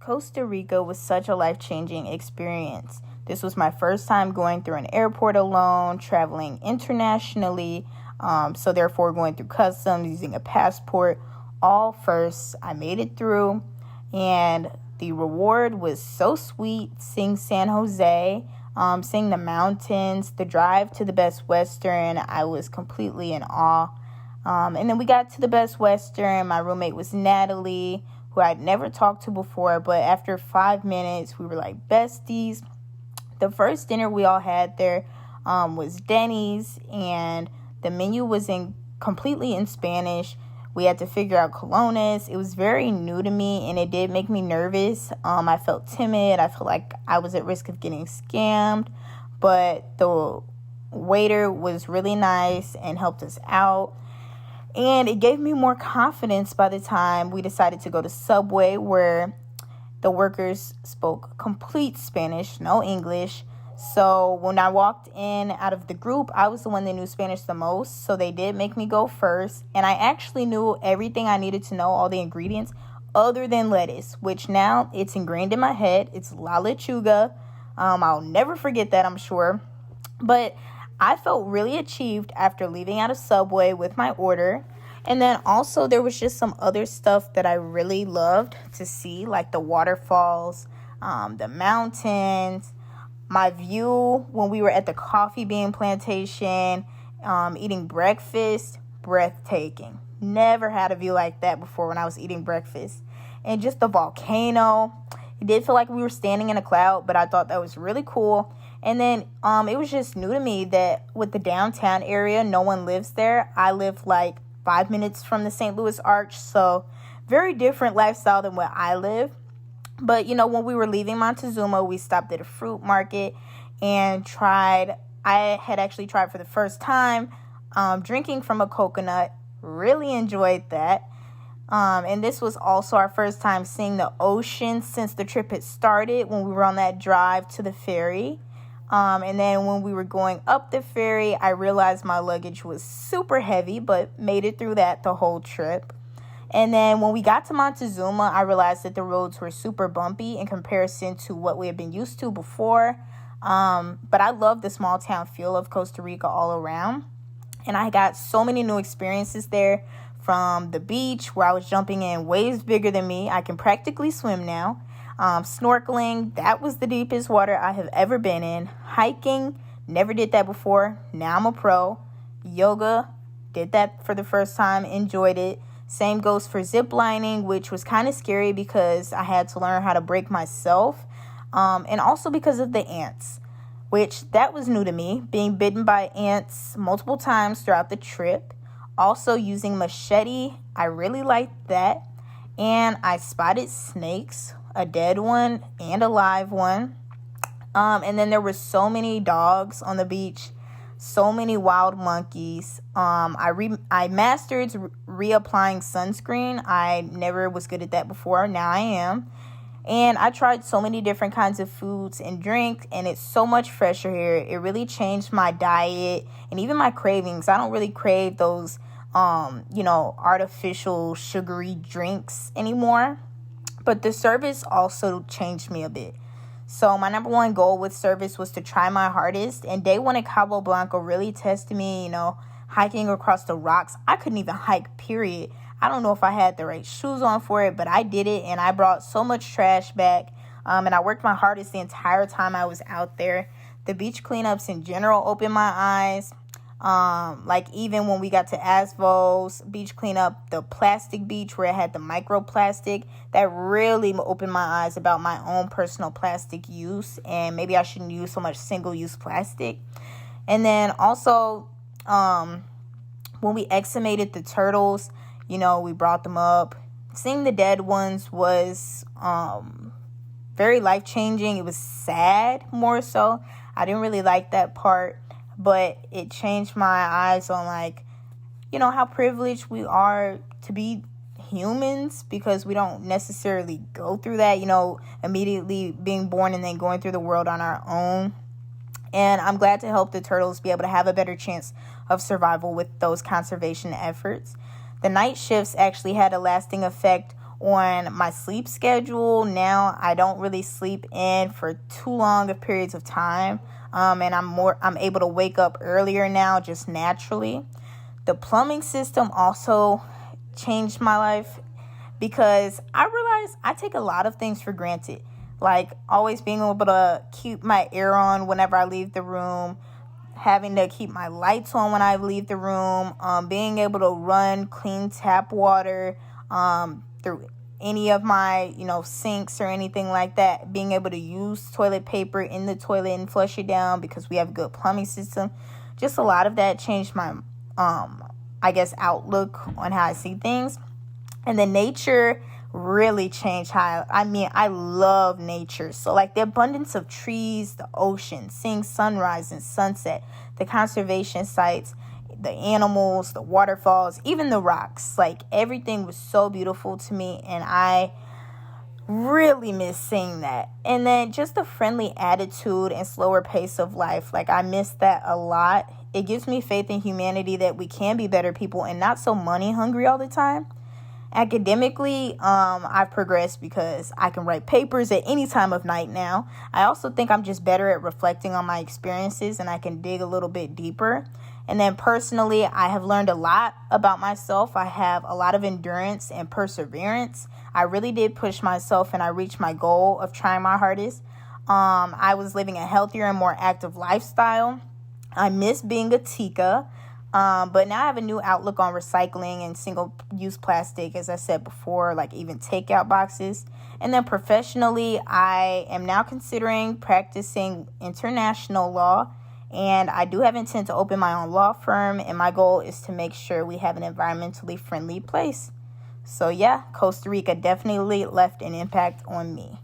Costa Rica was such a life-changing experience. This was my first time going through an airport alone, traveling internationally, so therefore going through customs, using a passport, all first. I made it through, and the reward was so sweet, seeing San Jose, seeing the mountains, the drive to the Best Western. I was completely in awe. And then we got to the Best Western. My roommate was Natalie, who I'd never talked to before, but after 5 minutes, we were like besties. The first dinner we all had there was Denny's, and the menu was completely in Spanish. We had to figure out colones. It was very new to me, and it did make me nervous. I felt timid. I felt like I was at risk of getting scammed, but the waiter was really nice and helped us out. And it gave me more confidence by the time we decided to go to Subway, where the workers spoke complete Spanish, no English. So when I walked in out of the group, I was the one that knew Spanish the most. So they did make me go first. And I actually knew everything I needed to know, all the ingredients, other than lettuce, which now it's ingrained in my head. It's la lechuga. I'll never forget that, I'm sure. But I felt really achieved after leaving out of Subway with my order. And then also there was just some other stuff that I really loved to see, like the waterfalls, the mountains, my view when we were at the coffee bean plantation, eating breakfast, breathtaking. Never had a view like that before when I was eating breakfast. And just the volcano. It did feel like we were standing in a cloud, but I thought that was really cool. And then it was just new to me that with the downtown area, no one lives there. I live like 5 minutes from the St. Louis Arch, so very different lifestyle than where I live. But, when we were leaving Montezuma, we stopped at a fruit market and I had actually tried for the first time drinking from a coconut. Really enjoyed that. And this was also our first time seeing the ocean since the trip had started when we were on that drive to the ferry. And then when we were going up the ferry, I realized my luggage was super heavy, but made it through that the whole trip. And then when we got to Montezuma, I realized that the roads were super bumpy in comparison to what we had been used to before. But I love the small town feel of Costa Rica all around. And I got so many new experiences there, from the beach where I was jumping in waves bigger than me. I can practically swim now. Snorkeling, that was the deepest water I have ever been in. Hiking, never did that before. Now I'm a pro. Yoga, did that for the first time, enjoyed it. Same goes for zip lining, which was kind of scary because I had to learn how to brake myself. And also because of the ants, which that was new to me, being bitten by ants multiple times throughout the trip. Also using machete, I really liked that. And I spotted snakes, a dead one and a live one. And then there were so many dogs on the beach, so many wild monkeys. I mastered reapplying sunscreen. I never was good at that before. Now I am. And I tried so many different kinds of foods and drinks, and it's so much fresher here. It really changed my diet and even my cravings. I don't really crave those, artificial sugary drinks anymore. But the service also changed me a bit. So my number one goal with service was to try my hardest. And day one at Cabo Blanco really tested me, hiking across the rocks. I couldn't even hike, period. I don't know if I had the right shoes on for it, but I did it, and I brought so much trash back. And I worked my hardest the entire time I was out there. The beach cleanups in general opened my eyes. Like even when we got to Asvo's beach cleanup, the plastic beach where it had the microplastic, that really opened my eyes about my own personal plastic use, and maybe I shouldn't use so much single-use plastic. And then also, when we exhumated the turtles, we brought them up. Seeing the dead ones was very life-changing. It was sad, more so. I didn't really like that part, but it changed my eyes on, how privileged we are to be humans, because we don't necessarily go through that, immediately being born and then going through the world on our own. And I'm glad to help the turtles be able to have a better chance of survival with those conservation efforts. The night shifts actually had a lasting effect on my sleep schedule. Now I don't really sleep in for too long of periods of time. And I'm able to wake up earlier now just naturally. The plumbing system also changed my life because I realized I take a lot of things for granted. Like always being able to keep my air on whenever I leave the room, having to keep my lights on when I leave the room, being able to run clean tap water through any of my, sinks or anything like that, being able to use toilet paper in the toilet and flush it down because we have a good plumbing system. Just a lot of that changed my, outlook on how I see things. And then nature really changed I love nature. So like the abundance of trees, the ocean, seeing sunrise and sunset, the conservation sites, the animals, the waterfalls, even the rocks, like everything was so beautiful to me, and I really miss seeing that. And then just the friendly attitude and slower pace of life, like I miss that a lot. It gives me faith in humanity that we can be better people and not so money hungry all the time. Academically, I've progressed because I can write papers at any time of night now. I also think I'm just better at reflecting on my experiences, and I can dig a little bit deeper. And then personally, I have learned a lot about myself. I have a lot of endurance and perseverance. I really did push myself, and I reached my goal of trying my hardest. I was living a healthier and more active lifestyle. I miss being a Tika. But now I have a new outlook on recycling and single-use plastic, as I said before, like even takeout boxes. And then professionally, I am now considering practicing international law. And I do have intent to open my own law firm. And my goal is to make sure we have an environmentally friendly place. So yeah, Costa Rica definitely left an impact on me.